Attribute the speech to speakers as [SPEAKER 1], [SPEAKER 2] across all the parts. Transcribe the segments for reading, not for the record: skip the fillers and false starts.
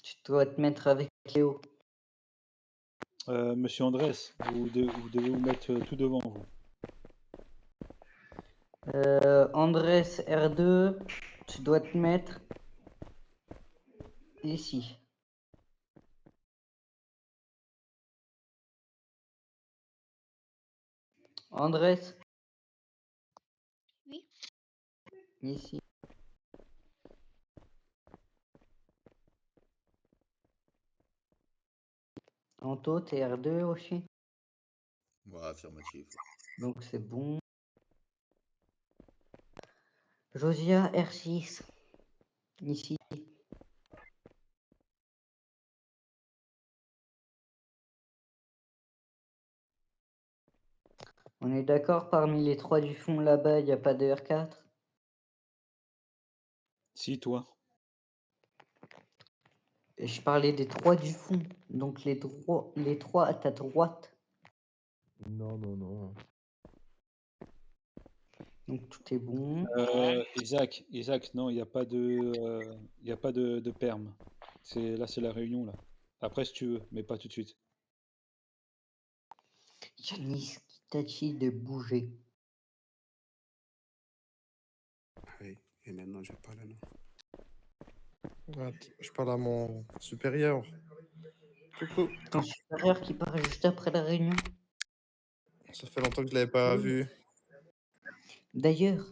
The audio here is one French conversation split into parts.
[SPEAKER 1] Tu dois te mettre avec Léo.
[SPEAKER 2] Monsieur Andrés, vous devez vous mettre tout devant vous.
[SPEAKER 1] Andrés R2, tu dois te mettre ici. Andrés,
[SPEAKER 3] Oui.
[SPEAKER 1] ici. Anto, t'es R2 aussi.
[SPEAKER 4] Ouais, affirmatif.
[SPEAKER 1] Donc c'est bon. Josia R6. Ici. On est d'accord, parmi les trois du fond là-bas, il n'y a pas de R4?
[SPEAKER 2] Si, toi.
[SPEAKER 1] Et je parlais des trois du fond, donc les trois à ta droite.
[SPEAKER 5] Non, non, non.
[SPEAKER 1] Donc tout est bon.
[SPEAKER 2] Isaac, non, il n'y a pas de perm. Là, c'est la réunion, là. Après, si tu veux, mais pas tout de suite.
[SPEAKER 1] Yanis qui t'a dit de bouger.
[SPEAKER 6] Oui, et maintenant je parle à nous.
[SPEAKER 5] Je parle à mon supérieur. Coucou.
[SPEAKER 1] Ton supérieur qui part juste après la réunion.
[SPEAKER 5] Ça fait longtemps que je l'avais pas
[SPEAKER 1] Oui.
[SPEAKER 5] vu.
[SPEAKER 1] D'ailleurs,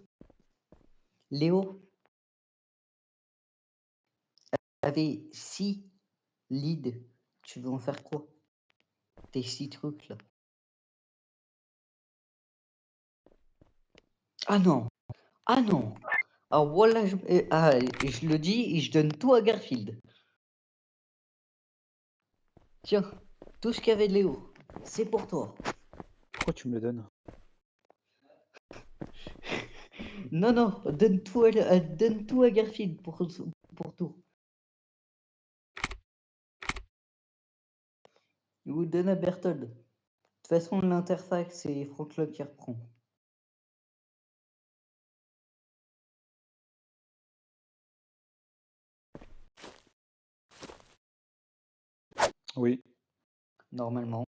[SPEAKER 1] Léo avait 6 leads. Tu veux en faire quoi? Tes 6 trucs là. Ah non! Ah non! Ah voilà, je le dis et je donne tout à Garfield. Tiens, tout ce qu'avait Léo, c'est pour toi.
[SPEAKER 2] Pourquoi tu me le donnes?
[SPEAKER 1] Non, non, donne tout à Garfield pour tout. Ou donne à Berthold. De toute façon, l'interface, c'est Franklin qui reprend.
[SPEAKER 2] Oui.
[SPEAKER 1] Normalement.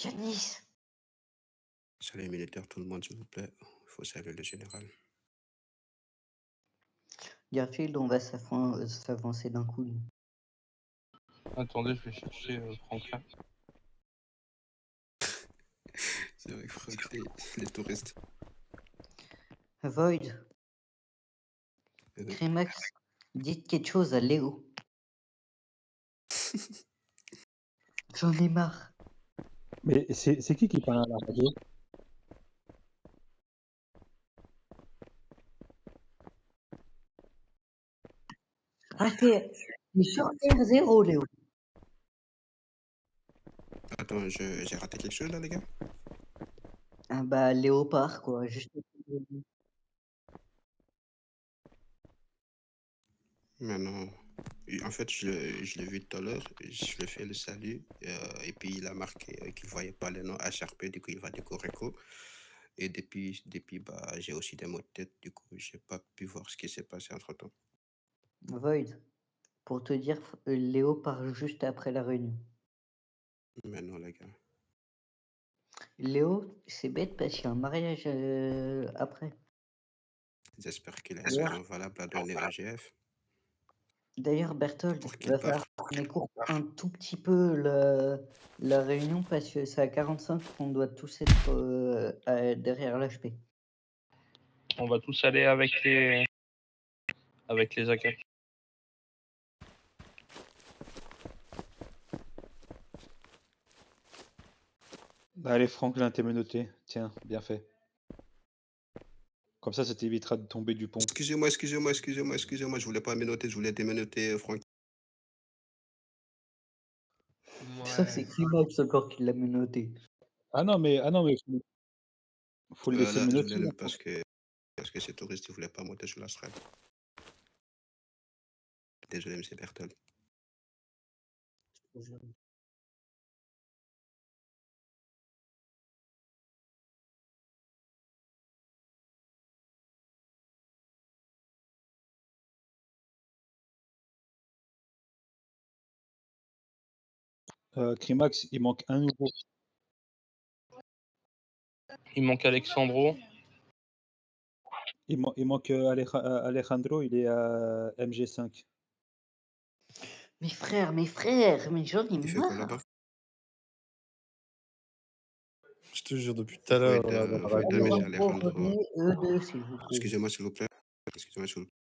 [SPEAKER 1] Yanis!
[SPEAKER 6] Salut militaire, tout le monde s'il vous plaît. Il faut saluer le général.
[SPEAKER 1] Garfield, on va s'avancer d'un coup. nous.
[SPEAKER 7] Attendez, je vais chercher Franklin.
[SPEAKER 6] C'est vrai que Franck, les touristes.
[SPEAKER 1] Void,
[SPEAKER 6] Oui.
[SPEAKER 1] Crémax, dites quelque chose à Léo. J'en ai marre.
[SPEAKER 2] Mais c'est qui parle à la radio?
[SPEAKER 1] Ah, t'es sur R0, Léo.
[SPEAKER 6] Attends, j'ai raté quelque chose là, les gars?
[SPEAKER 1] Ah bah, Léopard, quoi. Juste...
[SPEAKER 6] Mais non. En fait, je l'ai vu tout à l'heure, je lui ai fait le salut, et puis il a marqué qu'il ne voyait pas le nom HRP, du coup il va décorer quoi. Et depuis bah, j'ai aussi des mots de tête, du coup j'ai pas pu voir ce qui s'est passé entre temps.
[SPEAKER 1] Void, pour te dire, Léo part juste après la réunion.
[SPEAKER 6] Mais non, les gars.
[SPEAKER 1] Léo, c'est bête parce qu'il y a un mariage après.
[SPEAKER 6] J'espère qu'il a une
[SPEAKER 1] D'ailleurs,
[SPEAKER 6] raison valable à donner au GF
[SPEAKER 1] d'ailleurs, Berthold,
[SPEAKER 6] pour
[SPEAKER 1] il
[SPEAKER 6] qu'il
[SPEAKER 1] va falloir
[SPEAKER 6] parte.
[SPEAKER 1] qu'on écourte un tout petit peu la réunion parce que c'est à 45 qu'on doit tous être derrière l'HP.
[SPEAKER 7] On va tous aller avec les AK.
[SPEAKER 2] Allez, Franklin, t'es menotté. Tiens, bien fait. Comme ça t'évitera de tomber du pont.
[SPEAKER 6] Excusez-moi, je voulais pas menotter, je voulais démenoter Franck.
[SPEAKER 1] Ça, c'est Climax encore qui l'a menotté.
[SPEAKER 2] Ah non, mais faut le laisser
[SPEAKER 6] Là, je
[SPEAKER 2] menotter.
[SPEAKER 6] voulais le parce que ces touristes ne voulaient pas monter sur la strade. Désolé, monsieur Berthold.
[SPEAKER 2] Crimax, il manque un nouveau.
[SPEAKER 7] Il manque Alexandro.
[SPEAKER 2] Il manque Alejandro, il est à MG5.
[SPEAKER 1] Mes frères, mais j'en ai
[SPEAKER 6] Il fait quoi là-bas?
[SPEAKER 1] marre.
[SPEAKER 5] Je te jure, depuis tout à l'heure, là, dans la
[SPEAKER 6] Void,
[SPEAKER 5] radio.
[SPEAKER 6] monsieur
[SPEAKER 1] Alejandro,
[SPEAKER 6] Alejandro.
[SPEAKER 1] revenez, eux deux, s'il vous plaît.
[SPEAKER 6] Excusez-moi, s'il vous plaît. Excusez-moi, s'il vous plaît.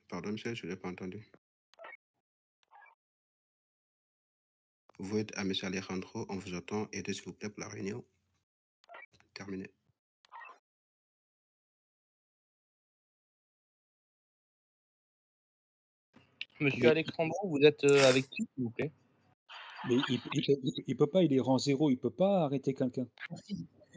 [SPEAKER 6] Pardon, monsieur, je ne l'ai pas entendu. Void à monsieur Alejandro, on vous attend. Aidez, s'il vous plaît, pour la réunion. Terminé.
[SPEAKER 7] Monsieur
[SPEAKER 6] Oui.
[SPEAKER 7] Alexandro, vous êtes avec qui, s'il vous plaît?
[SPEAKER 2] Mais il peut pas, il est rang 0, il peut pas arrêter quelqu'un.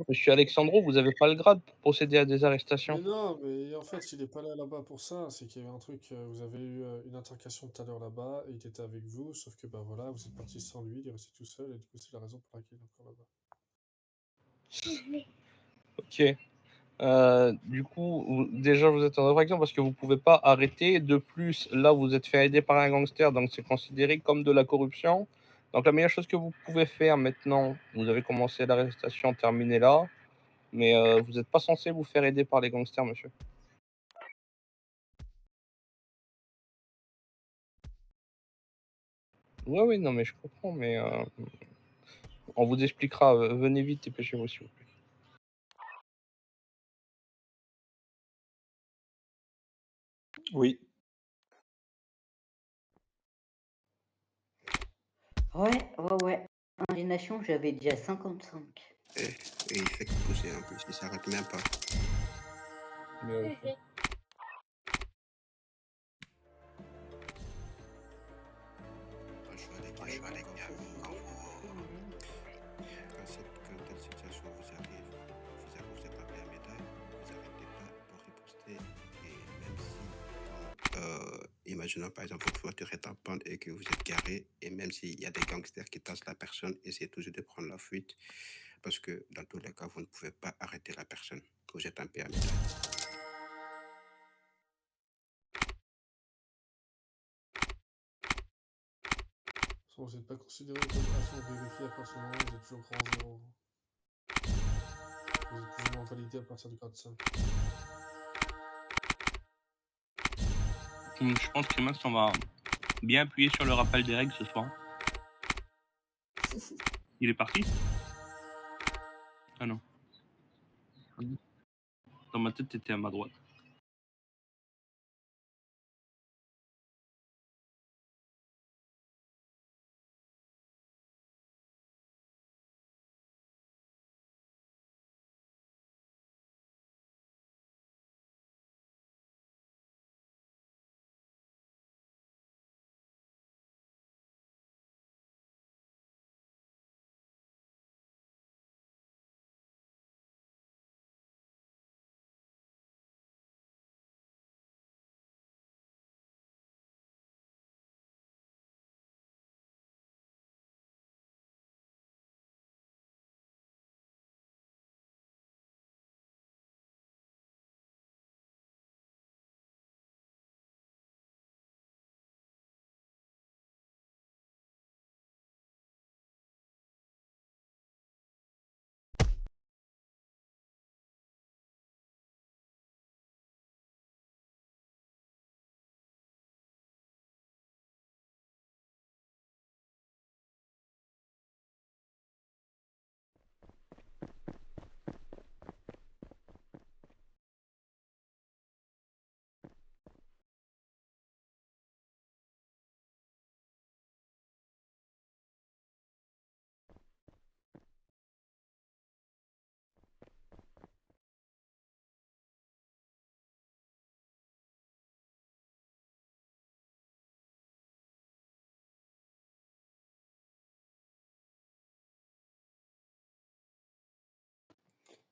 [SPEAKER 7] Monsieur Alexandro, vous n'avez pas le grade pour procéder à des
[SPEAKER 3] Mais
[SPEAKER 7] arrestations.
[SPEAKER 3] non, mais en fait, il est pas là-bas pour ça. C'est qu'il y avait un truc. Vous avez eu une altercation tout à l'heure là-bas, et il était avec vous, sauf que bah voilà, vous êtes parti sans lui, il est resté tout seul, et du coup, c'est la raison pour laquelle il est encore là-bas.
[SPEAKER 7] Ok. Du coup, déjà vous êtes en infraction parce que vous pouvez pas arrêter. De plus, là vous êtes fait aider par un gangster, donc c'est considéré comme de la corruption. Donc la meilleure chose que vous pouvez faire maintenant, vous avez commencé l'arrestation, terminez là, mais vous n'êtes pas censé vous faire aider par les gangsters, monsieur. Oui, non mais je comprends, mais on vous expliquera. Venez vite, dépêchez-vous s'il vous plaît.
[SPEAKER 2] Oui.
[SPEAKER 1] Ouais. Inclination, j'avais déjà 55.
[SPEAKER 6] Et il fait que pousser en plus, il s'arrête même pas. Bonjour les gars, quand telle situation vous arrive, vous êtes appelé à médaille, vous n'arrêtez pas pour riposter. Et même si, imaginons par exemple votre voiture est en panne et que vous êtes garé, et même s'il y a des gangsters qui tassent la personne, essayez toujours de prendre la fuite, parce que dans tous les cas, vous ne pouvez pas arrêter la personne. Vous êtes appelé à médaille.
[SPEAKER 3] Vous n'êtes pas considéré comme agent vérifié à partir du moment où vous êtes toujours grand 0. Vous êtes plus ou moins validé à partir du grade 5.
[SPEAKER 7] Je pense que Max, on va bien appuyer sur le rappel des règles ce soir. Il est parti? Ah non. Dans ma tête, t'étais à ma droite.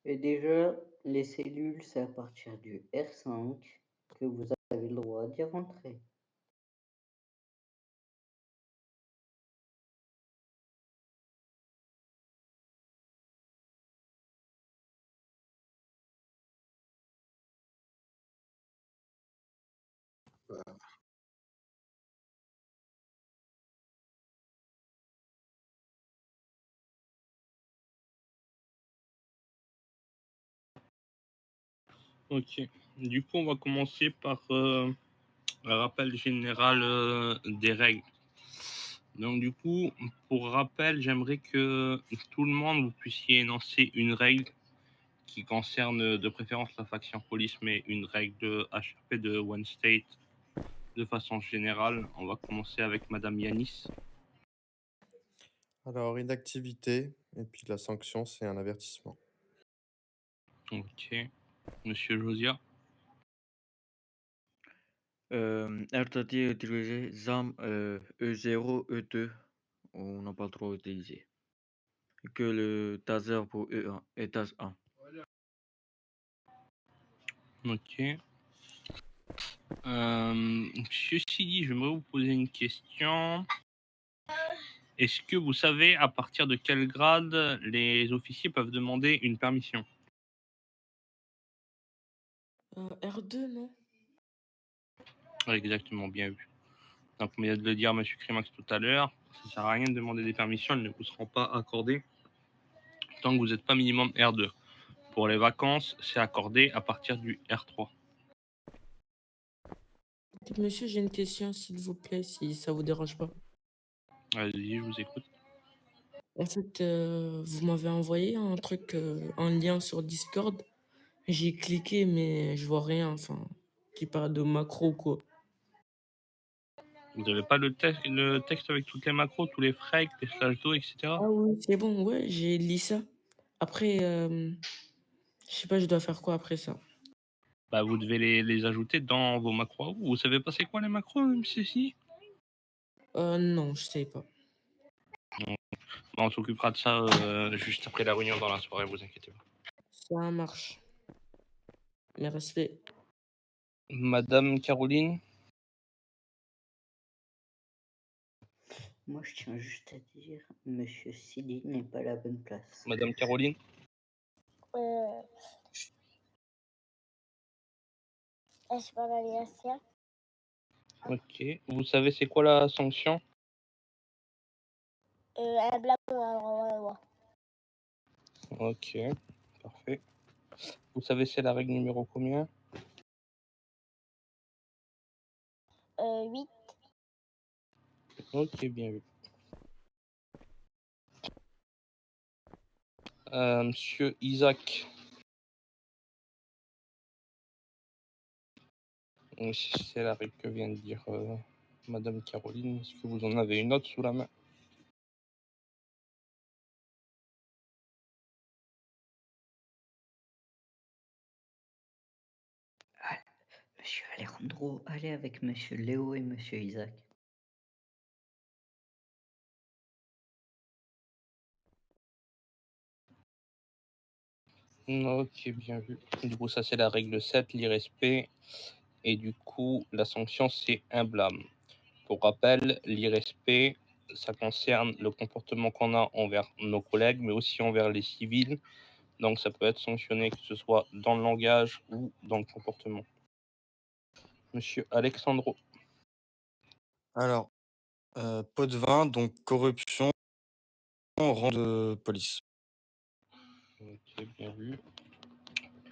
[SPEAKER 1] Et déjà, les cellules, c'est à partir du R5 que vous avez le droit d'y rentrer.
[SPEAKER 7] Ok. Du coup, on va commencer par un rappel général des règles. Donc du coup, pour rappel, j'aimerais que tout le monde, vous puissiez énoncer une règle qui concerne de préférence la faction police, mais une règle de HRP de One State de façon générale. On va commencer avec Madame Yanis.
[SPEAKER 5] Alors, inactivité, et puis la sanction, c'est un avertissement.
[SPEAKER 7] Ok. Monsieur Josia.
[SPEAKER 8] RTT utilisé, ZAM E0, E2, on n'a pas le droit d'utiliser. Que le taser pour E1 et TAS 1.
[SPEAKER 7] Ok. Ceci dit, j'aimerais vous poser une question. Est-ce que vous savez à partir de quel grade les officiers peuvent demander une permission?
[SPEAKER 9] R2, non?
[SPEAKER 7] Exactement, bien vu. Donc, comme vient de le dire M. Crimax tout à l'heure, ça ne sert à rien de demander des permissions, elles ne vous seront pas accordées tant que vous n'êtes pas minimum R2. Pour les vacances, c'est accordé à partir du R3.
[SPEAKER 9] Monsieur, j'ai une question, s'il vous plaît, si ça vous dérange pas.
[SPEAKER 7] Allez-y, je vous écoute.
[SPEAKER 9] En fait, vous m'avez envoyé un truc, un lien sur Discord. J'ai cliqué, mais je vois rien, enfin, qui parle de macro, quoi.
[SPEAKER 7] Vous n'avez pas le texte avec toutes les macros, tous les frags, les slash d'eau, etc.
[SPEAKER 9] Ah oui, c'est bon, ouais, j'ai lu ça. Après, je sais pas, je dois faire quoi après ça?
[SPEAKER 7] Bah, vous devez les ajouter dans vos macros. Vous savez pas c'est quoi les macros, MCC?
[SPEAKER 9] Non, je sais pas.
[SPEAKER 7] Bah, on s'occupera de ça juste après la réunion dans la soirée, vous inquiétez pas.
[SPEAKER 9] Ça marche. Mes respects.
[SPEAKER 7] Madame Caroline.
[SPEAKER 1] Moi, je tiens juste à dire, Monsieur Sidi n'est pas à la bonne place.
[SPEAKER 7] Madame Caroline.
[SPEAKER 10] Est-ce pas l'anniversaire?
[SPEAKER 7] Ok. Vous savez c'est quoi la sanction?
[SPEAKER 10] Un blâme, alors,
[SPEAKER 7] Ok, parfait. Vous savez c'est la règle numéro combien?
[SPEAKER 10] 8.
[SPEAKER 7] Ok, bien vu. Monsieur Isaac. Oui, c'est la règle que vient de dire Madame Caroline. Est-ce que vous en avez une autre sous la main?
[SPEAKER 1] Monsieur Alejandro, allez avec Monsieur Léo et Monsieur Isaac.
[SPEAKER 7] Ok, bien vu. Du coup, ça c'est la règle 7, l'irrespect. Et du coup, la sanction c'est un blâme. Pour rappel, l'irrespect, ça concerne le comportement qu'on a envers nos collègues, mais aussi envers les civils. Donc ça peut être sanctionné que ce soit dans le langage ou dans le comportement. Monsieur Alexandro.
[SPEAKER 11] Alors, pot de vin, donc corruption, rang de police.
[SPEAKER 7] Ok, bien vu.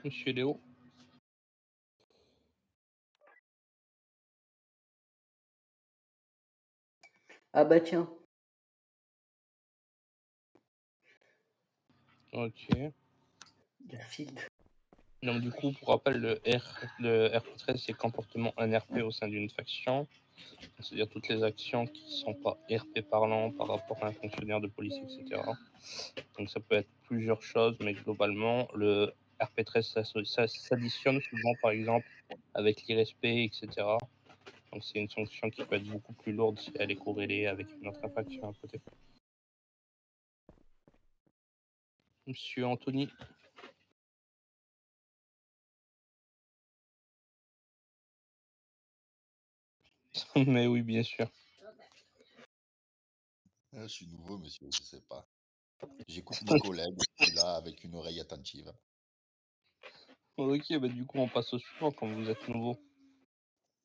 [SPEAKER 7] Monsieur Léo.
[SPEAKER 1] Ah bah tiens.
[SPEAKER 7] Ok.
[SPEAKER 1] Garfield.
[SPEAKER 7] Donc du coup, pour rappel, le RP13, c'est comportement NRP au sein d'une faction. C'est-à-dire toutes les actions qui ne sont pas RP parlant par rapport à un fonctionnaire de police, etc. Donc ça peut être plusieurs choses, mais globalement, le RP13 s'additionne souvent, par exemple, avec l'irrespect, etc. Donc c'est une sanction qui peut être beaucoup plus lourde si elle est corrélée avec une autre infraction à côté. Monsieur Anthony. Mais oui, bien sûr.
[SPEAKER 4] Je suis nouveau, monsieur, je sais pas. J'écoute mes collègues, je suis là avec une oreille attentive.
[SPEAKER 7] Ok, bah du coup on passe au suivant quand vous êtes nouveau.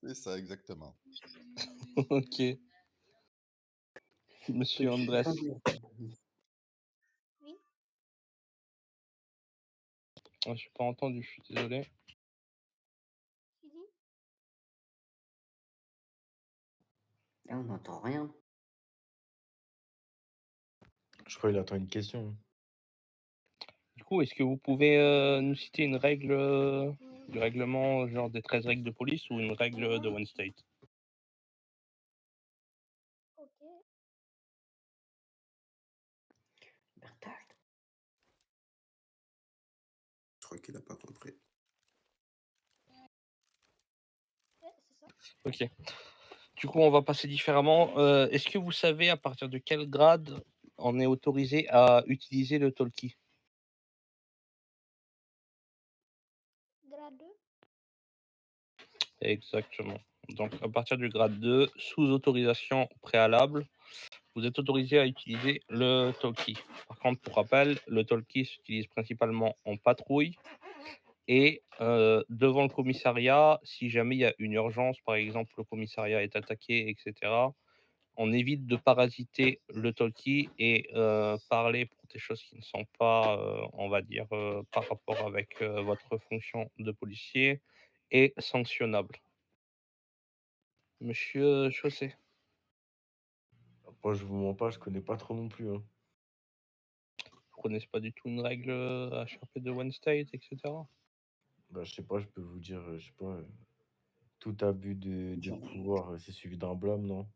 [SPEAKER 4] C'est ça, exactement.
[SPEAKER 7] Ok. Monsieur Andrés.
[SPEAKER 10] Oui.
[SPEAKER 7] Je n'ai pas entendu, je suis désolé.
[SPEAKER 1] Là, on n'entend rien.
[SPEAKER 12] Je crois qu'il attend une question.
[SPEAKER 7] Du coup, est-ce que vous pouvez nous citer une règle du règlement, genre des 13 règles de police ou une règle de One State?
[SPEAKER 1] Bertald.
[SPEAKER 6] Je crois qu'il n'a pas compris.
[SPEAKER 7] Ok. Du coup, on va passer différemment. Est-ce que vous savez à partir de quel grade on est autorisé à utiliser le talkie?
[SPEAKER 10] Grade 2.
[SPEAKER 7] Exactement. Donc, à partir du grade 2, sous autorisation préalable, vous êtes autorisé à utiliser le talkie. Par contre, pour rappel, le talkie s'utilise principalement en patrouille et devant le commissariat, si jamais il y a une urgence, par exemple le commissariat est attaqué, etc., on évite de parasiter le talkie et parler pour des choses qui ne sont pas, on va dire, par rapport avec votre fonction de policier et sanctionnable. Monsieur Chaussé.
[SPEAKER 12] Moi, je vous mens pas, je connais pas trop non plus. Hein.
[SPEAKER 7] Vous connaissez pas du tout une règle HRP de One State, etc.
[SPEAKER 12] Bah, je sais pas, je peux vous dire, je sais pas, tout abus de pouvoir, c'est suivi d'un blâme, non?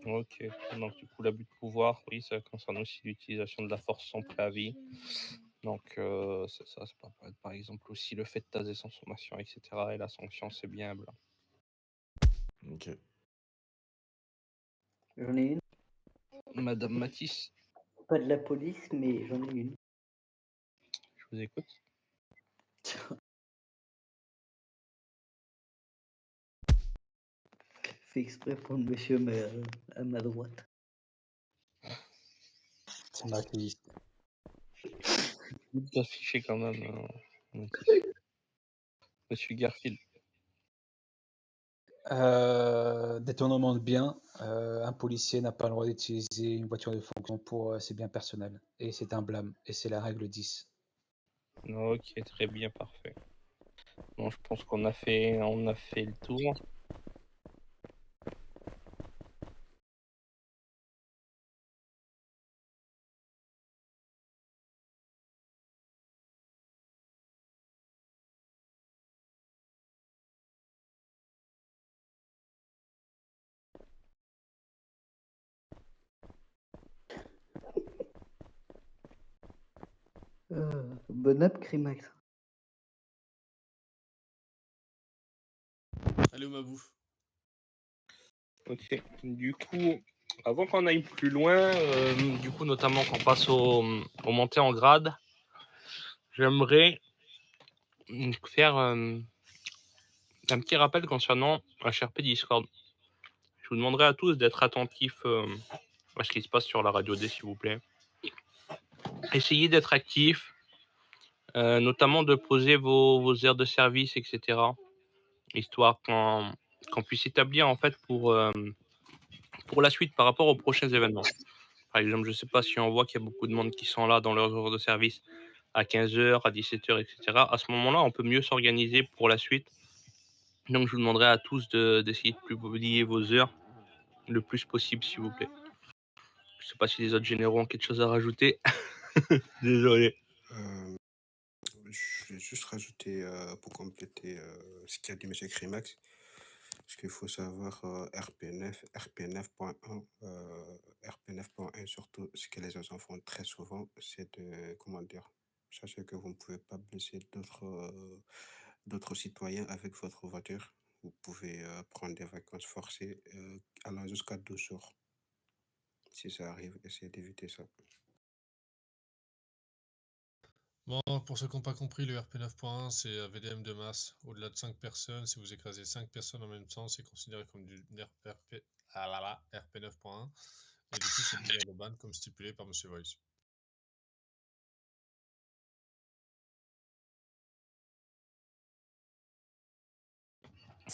[SPEAKER 7] Ok, donc du coup l'abus de pouvoir, oui, ça concerne aussi l'utilisation de la force sans préavis. Donc c'est ça, ça peut être par exemple aussi le fait de taser sans sommation, etc. Et la sanction, c'est bien un blâme.
[SPEAKER 12] Ok.
[SPEAKER 1] J'en ai une.
[SPEAKER 7] Madame Matisse,
[SPEAKER 1] Pas de la police, mais j'en ai une.
[SPEAKER 7] je vous écoute.
[SPEAKER 1] Fait exprès pour le monsieur à ma droite.
[SPEAKER 2] C'est Matisse.
[SPEAKER 7] Vite d'afficher quand même, Matisse. Monsieur Garfield.
[SPEAKER 2] Détournement de biens. Un policier n'a pas le droit d'utiliser une voiture de fonction pour ses biens personnels. Et c'est un blâme. Et c'est la règle 10.
[SPEAKER 7] Ok, très bien, parfait. Bon, je pense qu'on a fait le tour.
[SPEAKER 1] Bon app, Crimax.
[SPEAKER 3] Allez, où ma bouffe?
[SPEAKER 7] Ok, du coup, avant qu'on aille plus loin, du coup, notamment qu'on passe aux montées en grade, j'aimerais faire un petit rappel concernant HRP Discord. Je vous demanderai à tous d'être attentifs à ce qui se passe sur la radio D, s'il vous plaît. Essayez d'être actifs, notamment de poser vos heures de service, etc. Histoire qu'on puisse établir, en fait, pour la suite, par rapport aux prochains événements. Par exemple, je ne sais pas si on voit qu'il y a beaucoup de monde qui sont là dans leurs heures de service à 15h, à 17h, etc. À ce moment-là, on peut mieux s'organiser pour la suite. Donc, je vous demanderai à tous d'essayer de publier vos heures le plus possible, s'il vous plaît. Je ne sais pas si les autres généraux ont quelque chose à rajouter. Désolé.
[SPEAKER 6] Je vais juste rajouter pour compléter ce qu'a dit M. Crimax. Parce qu'il faut savoir RP9, RP9.1, RP9.1 surtout, ce que les gens font très souvent, c'est de, comment dire, sachez que vous ne pouvez pas blesser d'autres citoyens avec votre voiture. Vous pouvez prendre des vacances forcées allant jusqu'à 12 jours. Si ça arrive, essayez d'éviter ça.
[SPEAKER 3] Bon, pour ceux qui n'ont pas compris, le RP9.1, c'est un VDM de masse. Au-delà de 5 personnes, si vous écrasez 5 personnes en même temps, c'est considéré comme du RP9.1. Et du coup, c'est puni à la ban, comme stipulé par M. Voice.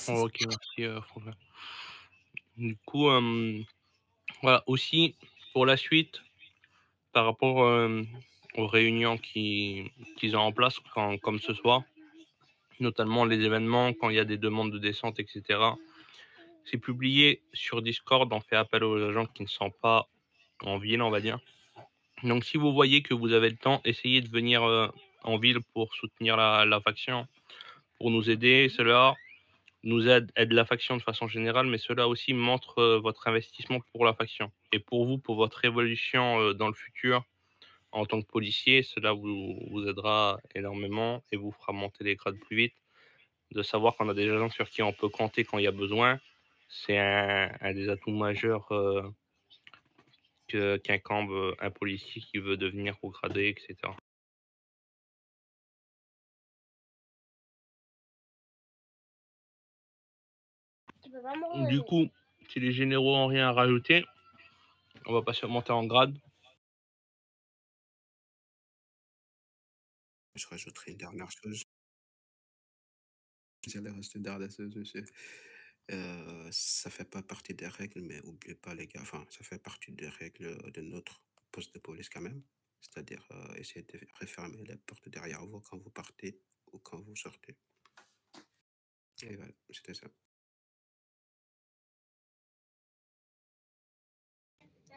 [SPEAKER 7] Ok, merci François. Du coup, voilà, aussi, pour la suite, par rapport aux réunions qu'ils ont en place, comme ce soir, notamment les événements, quand il y a des demandes de descente, etc., C'est publié sur Discord, on fait appel aux agents qui ne sont pas en ville, on va dire. Donc si vous voyez que vous avez le temps, essayez de venir en ville pour soutenir la faction, pour nous aider. Cela nous aide la faction de façon générale, mais cela aussi montre votre investissement pour la faction. Et pour vous, pour votre évolution dans le futur en tant que policier, cela vous aidera énormément et vous fera monter les grades plus vite. De savoir qu'on a des agents sur qui on peut compter quand il y a besoin, c'est un des atouts majeurs qu'incombe un policier qui veut devenir haut gradé, etc. Du coup, si les généraux n'ont rien à rajouter, on va passer à monter en grade.
[SPEAKER 6] Je rajouterai une dernière chose. J'allais rester derrière la chose, monsieur. Ça fait pas partie des règles, mais oubliez pas, les gars, enfin, ça fait partie des règles de notre poste de police quand même. C'est-à-dire, essayer de refermer la porte derrière vous quand vous partez ou quand vous sortez. Et voilà, c'était ça.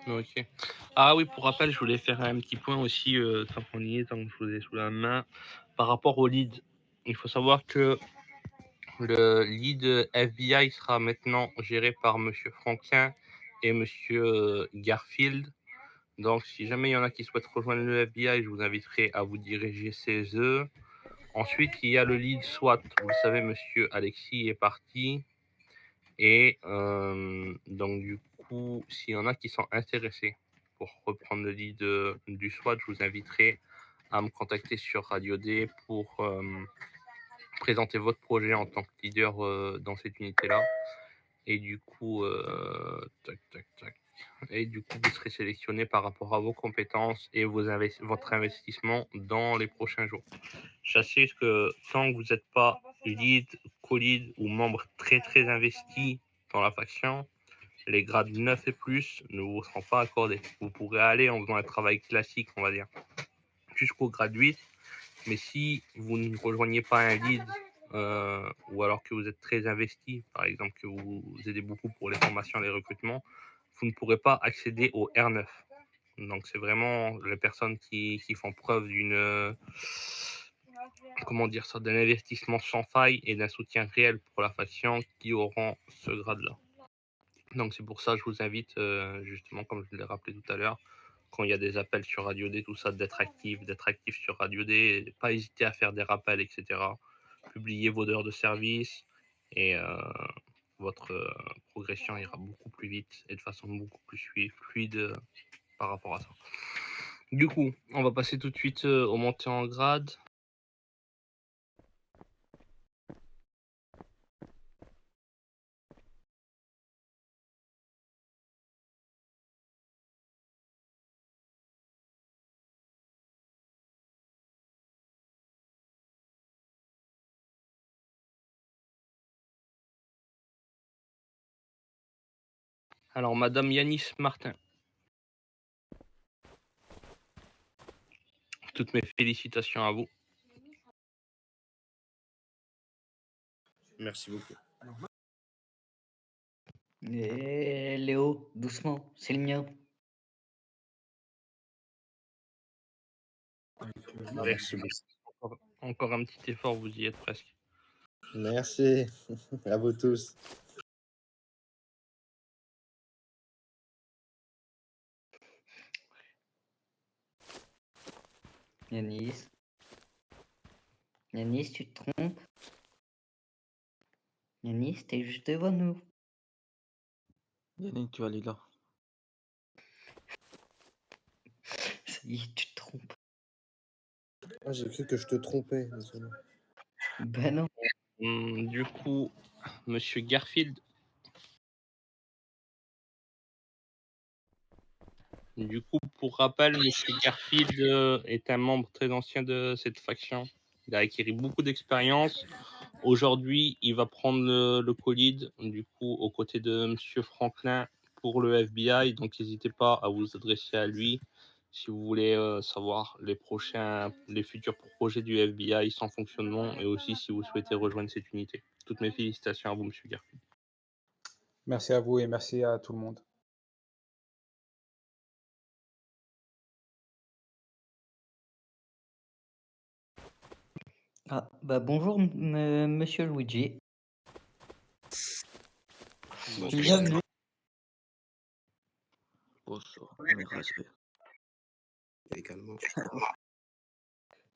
[SPEAKER 7] Ok. Ah oui, pour rappel, je voulais faire un petit point aussi, tant qu'on y est, tant que je vous ai sous la main, par rapport au lead. Il faut savoir que le lead FBI sera maintenant géré par Monsieur Franklin et Monsieur Garfield. Donc, si jamais il y en a qui souhaitent rejoindre le FBI, je vous inviterai à vous diriger chez eux. Ensuite, il y a le lead SWAT. Vous le savez, Monsieur Alexis est parti. Et donc, du coup, s'il y en a qui sont intéressés pour reprendre le lead du SWAT, je vous inviterai à me contacter sur Radio D pour présenter votre projet en tant que leader dans cette unité-là. Et du coup, Et du coup, vous serez sélectionné par rapport à vos compétences et votre investissement dans les prochains jours. Sachez que tant que vous n'êtes pas lead, co-lead ou membre très très investi dans la faction, les grades 9 et plus ne vous seront pas accordés. Vous pourrez aller en faisant un travail classique, on va dire, jusqu'au grade 8. Mais si vous ne rejoignez pas un lead ou alors que vous êtes très investi, par exemple que vous aidez beaucoup pour les formations et les recrutements, vous ne pourrez pas accéder au R9. Donc c'est vraiment les personnes qui font preuve d'une d'un investissement sans faille et d'un soutien réel pour la faction qui auront ce grade-là. Donc c'est pour ça que je vous invite justement, comme je l'ai rappelé tout à l'heure, quand il y a des appels sur Radio D, tout ça, d'être actif sur Radio D, pas hésiter à faire des rappels, etc. Publier vos heures de service et votre progression ira beaucoup plus vite et de façon beaucoup plus fluide par rapport à ça. Du coup, on va passer tout de suite aux montées en grade. Alors, Madame Yanis Martin. Toutes mes félicitations à vous.
[SPEAKER 6] Merci beaucoup.
[SPEAKER 1] Et Léo, doucement, c'est le mien.
[SPEAKER 11] Merci beaucoup.
[SPEAKER 7] Encore un petit effort, vous y êtes presque.
[SPEAKER 5] Merci à vous tous.
[SPEAKER 1] Yanis. Yanis, tu te trompes. Yanis, t'es juste devant nous.
[SPEAKER 8] Yannick, tu vas aller là.
[SPEAKER 1] Ça y est, tu te trompes.
[SPEAKER 5] Ah, j'ai cru que je te trompais. Désolé.
[SPEAKER 1] Ben non.
[SPEAKER 7] Du coup, Monsieur Garfield. Du coup, pour rappel, Monsieur Garfield est un membre très ancien de cette faction. Il a acquis beaucoup d'expérience. Aujourd'hui, il va prendre le co-lead, du coup, aux côtés de Monsieur Franklin pour le FBI. Donc, n'hésitez pas à vous adresser à lui si vous voulez savoir les futurs projets du FBI, son fonctionnement, et aussi si vous souhaitez rejoindre cette unité. Toutes mes félicitations à vous, Monsieur Garfield.
[SPEAKER 2] Merci à vous et merci à tout le monde.
[SPEAKER 1] Ah, bah bonjour monsieur Luigi.
[SPEAKER 6] Bonjour.
[SPEAKER 1] Bienvenue.
[SPEAKER 8] Bonsoir, mes respects.
[SPEAKER 6] Également.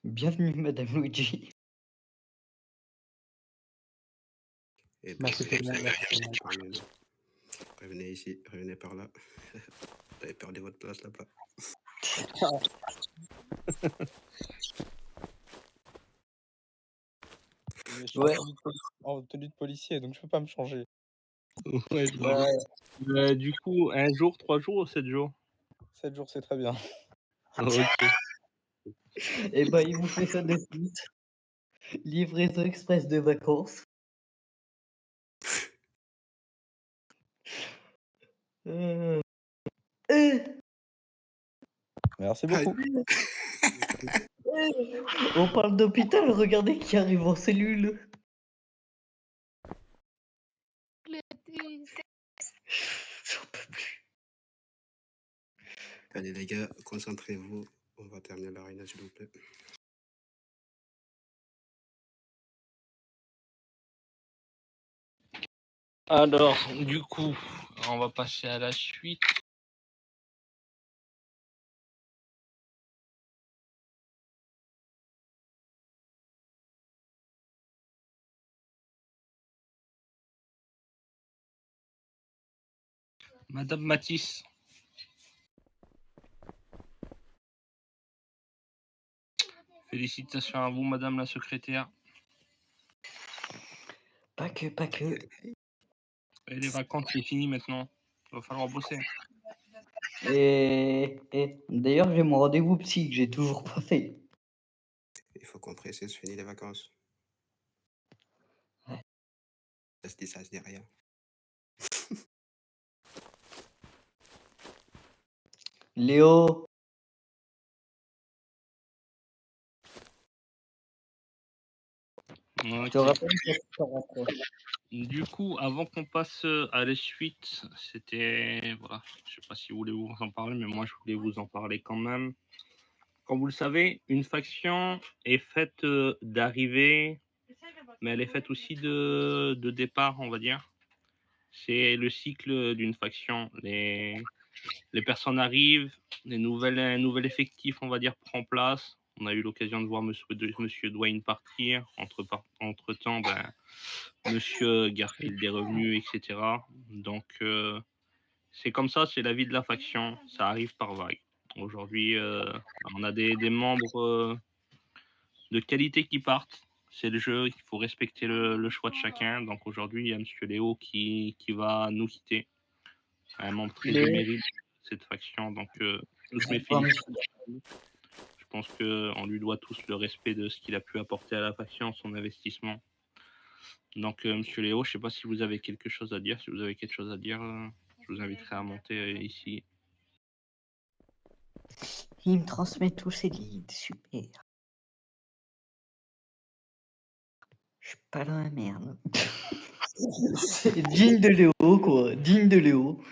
[SPEAKER 1] Bienvenue madame Luigi.
[SPEAKER 6] Et
[SPEAKER 2] Merci tout le monde, merci tout le monde.
[SPEAKER 6] parmi nous. Revenez ici, revenez par là. Vous avez perdu votre place là-bas.
[SPEAKER 11] Mais je suis
[SPEAKER 1] Ouais.
[SPEAKER 11] en tenue de policier, donc je peux pas me changer.
[SPEAKER 7] Ouais, du coup, 1 jour, 3 jours ou 7 jours?
[SPEAKER 11] 7 jours, c'est très bien.
[SPEAKER 7] OK.
[SPEAKER 1] Et bah il vous fait ça de suite. Livraison express de vacances. Euh...
[SPEAKER 11] Merci beaucoup.
[SPEAKER 1] On parle d'hôpital, regardez qui arrive en cellule. J'en peux plus.
[SPEAKER 6] Allez les gars, concentrez-vous. On va terminer la réunion s'il vous plaît.
[SPEAKER 7] Alors, du coup, on va passer à la suite. Madame Matisse. Félicitations à vous, madame la secrétaire.
[SPEAKER 1] Pas que.
[SPEAKER 7] Et les vacances, c'est fini maintenant. Il va falloir bosser.
[SPEAKER 1] Et d'ailleurs, j'ai mon rendez-vous psy que j'ai toujours pas fait.
[SPEAKER 6] Il faut qu'on précise, fini les vacances.
[SPEAKER 1] Ouais.
[SPEAKER 6] Ça se dit rien.
[SPEAKER 1] Léo. Je te
[SPEAKER 7] Ok.
[SPEAKER 1] rappelle que tu rentres.
[SPEAKER 7] Du coup, avant qu'on passe à la suite, c'était... Voilà, je sais pas si vous voulez vous en parler, mais moi, je voulais vous en parler quand même. Comme vous le savez, une faction est faite d'arrivée, mais elle est faite aussi de départ, on va dire. C'est le cycle d'une faction. Les personnes arrivent, un nouvel effectif, on va dire, prend place. On a eu l'occasion de voir Monsieur Dwayne partir. Entre-temps, ben, Monsieur Garfield est revenu, etc. Donc, c'est comme ça, c'est la vie de la faction. Ça arrive par vague. Aujourd'hui, on a des membres de qualité qui partent. C'est le jeu, il faut respecter le choix de chacun. Donc aujourd'hui, il y a Monsieur Léo qui va nous quitter. Un membre très
[SPEAKER 1] Léo.
[SPEAKER 7] émérite de cette faction. Donc, toutes mes félicitations. Je pense qu'on lui doit tous le respect de ce qu'il a pu apporter à la faction, son investissement. Donc, Monsieur Léo, je ne sais pas si vous avez quelque chose à dire. Si vous avez quelque chose à dire, je vous inviterai à monter ici.
[SPEAKER 1] Il me transmet tous ses leads, super. Je suis pas dans la merde. C'est digne de Léo, quoi. Digne de Léo.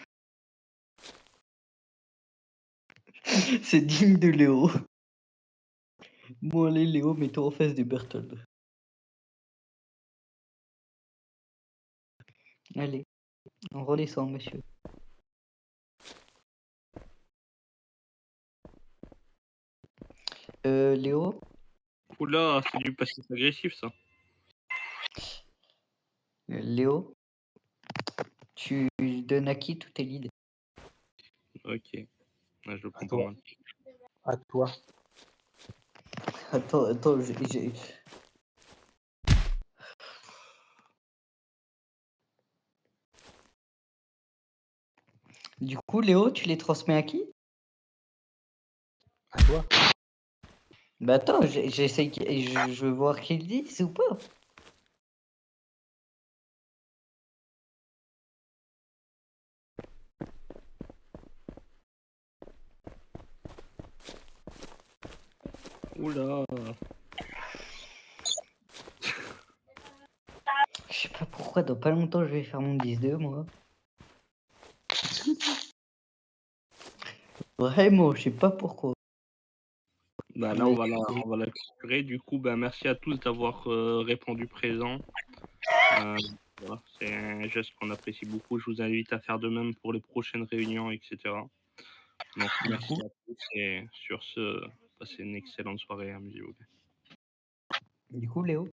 [SPEAKER 1] C'est digne de Léo. Bon, allez, Léo, mets-toi en face des Berthold. Allez, on redescend, monsieur. Léo,
[SPEAKER 7] Oula, c'est du passif agressif, ça.
[SPEAKER 1] Léo, tu donnes à qui tous tes leads?
[SPEAKER 7] Ok. Ah, je le prends
[SPEAKER 2] À
[SPEAKER 7] pas
[SPEAKER 2] toi.
[SPEAKER 7] mal.
[SPEAKER 2] À toi.
[SPEAKER 1] Attends, Du coup, Léo, tu les transmets à qui?
[SPEAKER 2] À toi.
[SPEAKER 1] Bah attends, j'essaie, je veux voir qu'ils disent ou pas.
[SPEAKER 7] Oula.
[SPEAKER 1] Je sais pas pourquoi, dans pas longtemps, je vais faire mon 10-2, moi. Vraiment, je sais pas pourquoi.
[SPEAKER 7] Bah là,
[SPEAKER 1] Mais
[SPEAKER 7] on va la clôturer. Du coup, bah, merci à tous d'avoir répondu présent. Voilà, c'est un geste qu'on apprécie beaucoup. Je vous invite à faire de même pour les prochaines réunions, etc. Donc,
[SPEAKER 1] du
[SPEAKER 7] merci
[SPEAKER 1] coup,
[SPEAKER 7] à tous et sur ce, passez une excellente soirée, amusez-vous bien.
[SPEAKER 1] Léo,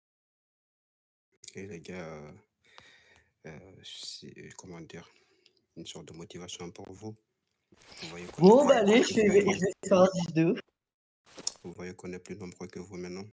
[SPEAKER 6] Et les gars, c'est, comment dire, une sorte de motivation pour vous. Vous voyez qu'on est
[SPEAKER 1] bon,
[SPEAKER 6] plus
[SPEAKER 1] bah allez,
[SPEAKER 6] nombreux
[SPEAKER 1] je
[SPEAKER 6] que vous
[SPEAKER 1] vais
[SPEAKER 6] maintenant.
[SPEAKER 1] faire un 10-2.
[SPEAKER 6] Vous voyez qu'on est plus nombreux que vous maintenant.